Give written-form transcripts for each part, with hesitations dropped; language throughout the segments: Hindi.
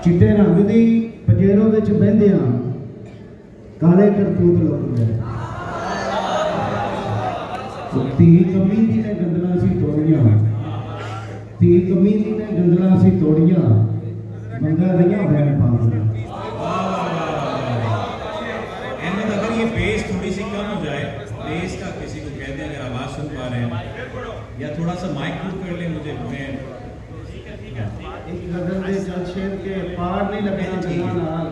चिट्टे रंग की पजेरों में बहंदिया काले करतूत लोग धी कमीनी ने गंदला सी तोड़िया धी कमीनी ने गंदला सी तोड़िया मंगा दिया बहन पागल। अगर ये बेस थोड़ी सी कम हो जाए, बेस का किसी को कह दें अगर आवाज सुन पा रहे हैं या थोड़ा सा माइक दूर कर ले मुझे। मैं एक गजल दे चल शेर के पार नहीं लगना गल्लां नाल,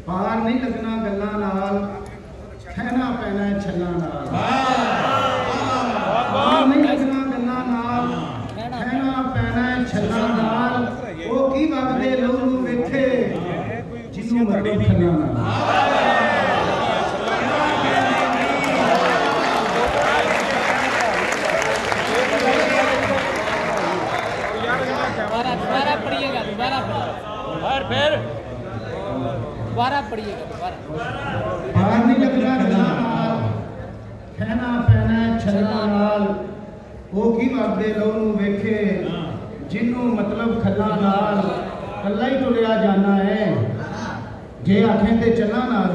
पार नहीं लगना गल्लां नाल, कहना पैना है छल्लां नाल। पार नहीं लगना गल्लां नाल, कहना पैना है छल्लां नाल। ओ की वगदे लोग वेखे जिन्नू मतलब छल्लां नाल। दोबारा पढ़िएगा पार नहीं लगना गल्लां नाल, कहना पैना है छल्लां नाल। ओ की वगदे लोग वेखे जिन्नू मतलब खल्लां नाल। कल्ला ही टुरिया जाना है जे आखें ते चला नाल।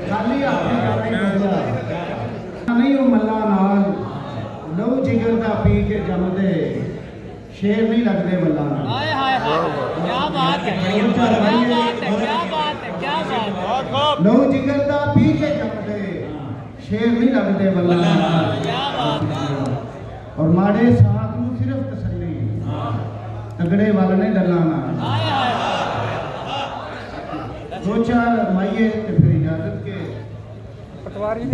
खाली नहीं हो मल्ला नाल, लहू जिगर दा पी के जमदे शेर नहीं लगते बल्ला नाल। क्या बात है, क्या बात है, क्या बात है, क्या बात है। लहू जिगर दा पी के जमदे शेर नहीं लगते बल्ला नाल। क्या बात है। और माड़े साथ नूं सिर्फ तसल्ली, तगड़े वाल ने डल्ला नाल। दो चार माइये ते फिर इजाजत के पटवारी